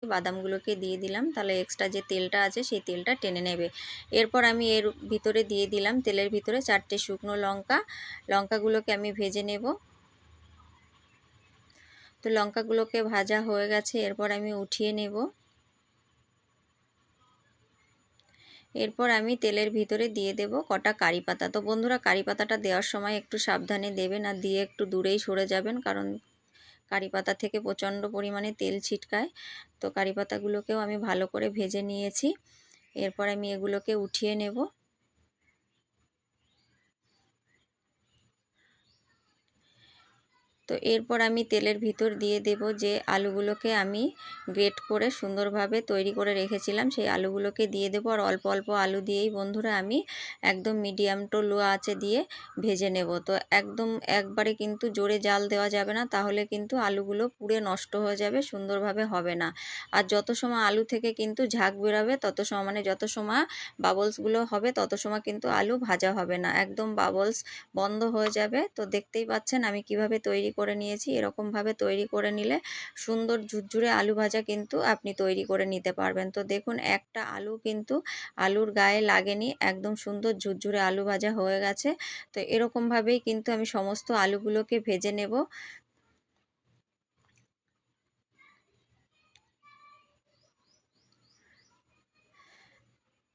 বাদামগুলোকে দিয়ে দিলাম, তাহলে এক্সট্রা যে তেলটা আছে সেই তেলটা টেনে নেবে। এরপর আমি এর ভিতরে দিয়ে দিলাম তেলের ভিতরে 4টে শুকনো লঙ্কা। লঙ্কাগুলোকে আমি ভেজে নেব। তো লঙ্কাগুলোকে ভাজা হয়ে গেছে, এরপর আমি উঠিয়ে নেব। এরপর আমি তেলের ভিতরে দিয়ে দেব কটা কারি পাতা। তো বন্ধুরা, কারি পাতাটা দেওয়ার সময় একটু সাবধানে দেবেন, আর দিয়ে একটু দূরেই সরে যাবেন, কারণ কারি পাতা থেকে প্রচণ্ড পরিমাণে তেল ছিটকায়। তো কারি পাতাগুলোকেও আমি ভালো করে ভেজে নিয়েছি। এরপর আমি এগুলোকে উঠিয়ে নেব। তো এরপর আমি তেলের ভিতর দিয়ে দেব যে আলুগুলোকে আমি গ্রেট করে সুন্দরভাবে তৈরি করে রেখেছিলাম, সেই আলুগুলোকে দিয়ে দেব। আর অল্প অল্প আলু দিয়েই বন্ধুরা আমি একদম মিডিয়াম টু লো আঁচে দিয়ে ভেজে নেব। তো একদম একবারে কিন্তু জোরে জাল দেওয়া যাবে না, তাহলে কিন্তু আলুগুলো পুড়ে নষ্ট হয়ে যাবে, সুন্দরভাবে হবে না। আর যত সময় আলু থেকে কিন্তু ঝাঁক বেরোবে তত সময়, মানে যত সময় বাবলসগুলো হবে তত সময় কিন্তু আলু ভাজা হবে না, একদম বাবলস বন্ধ হয়ে যাবে। তো দেখতেই পাচ্ছেন আমি কিভাবে তৈরি করে নিয়েছি। এরকমভাবে তৈরি করে নিলে সুন্দর ঝুরঝুরে আলু ভাজা কিন্তু আপনি তৈরি করে নিতে পারবেন। তো দেখুন, একটা আলু কিন্তু আলুর গায়ে লাগেনি, একদম সুন্দর ঝুরঝুরে আলু ভাজা হয়ে গেছে। তো এরকমভাবেই কিন্তু আমি সমস্ত আলুগুলোকে ভেজে নেব।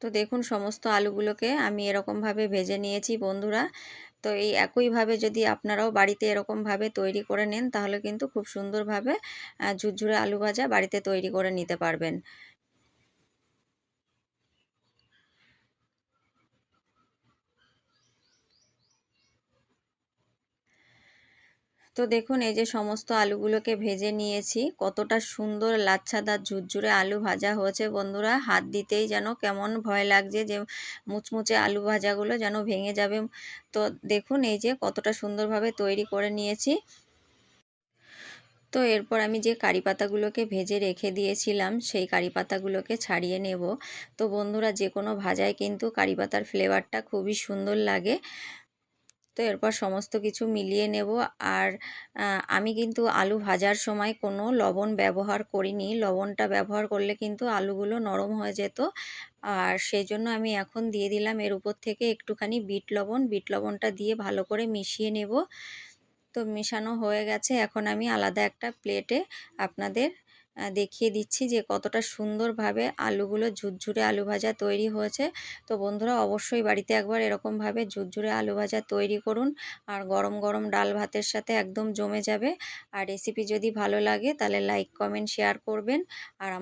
তো দেখুন, সমস্ত আলুগুলোকে আমি এরকমভাবে ভেজে নিয়েছি বন্ধুরা। তো এই একইভাবে যদি আপনারাও বাড়িতে এরকমভাবে তৈরি করে নেন, তাহলে কিন্তু খুব সুন্দরভাবে ঝুরঝুরে আলু ভাজা বাড়িতে তৈরি করে নিতে পারবেন। তো দেখুন, এই যে সমস্ত আলুগুলোকে ভেজে নিয়েছি, কতটা সুন্দর লাচ্ছাদার ঝুরঝুরে আলু ভাজা হয়েছে বন্ধুরা। হাত দিতেই যেন কেমন ভয় লাগছে যে মুচমুচে আলু ভাজাগুলো যেন ভেঙে যাবে। তো দেখুন, এই যে কতটা সুন্দরভাবে তৈরি করে নিয়েছি। তো এরপর আমি যে কারি পাতাগুলোকে ভেজে রেখে দিয়েছিলাম, সেই কারি পাতাগুলোকে ছাড়িয়ে নেব। তো বন্ধুরা, যে কোনো ভাজায় কিন্তু কারি পাতার ফ্লেভারটা খুবই সুন্দর লাগে। তো এরপর সমস্ত কিছু মিলিয়ে নেব। আর আমি কিন্তু আলু ভাজার সময় কোনো লবণ ব্যবহার করিনি। লবণটা ব্যবহার করলে কিন্তু আলুগুলো নরম হয়ে যেত। আর সেই জন্য আমি এখন দিয়ে দিলাম এর উপর থেকে একটুখানি বিট লবণ। বিট লবণটা দিয়ে ভালো করে মিশিয়ে নেব। তো মেশানো হয়ে গেছে, এখন আমি আলাদা একটা প্লেটে আপনাদের দেখিয়ে দিচ্ছি যে কতটা সুন্দরভাবে আলুগুলো ঝুরঝুরে আলু ভাজা তৈরি হয়েছে। তো বন্ধুরা, অবশ্যই বাড়িতে একবার এরকমভাবে ঝুরঝুরে আলু ভাজা তৈরি করুন, আর গরম গরম ডাল ভাতের সাথে একদম জমে যাবে। আর রেসিপি যদি ভালো লাগে তাহলে লাইক, কমেন্ট, শেয়ার করবেন। আর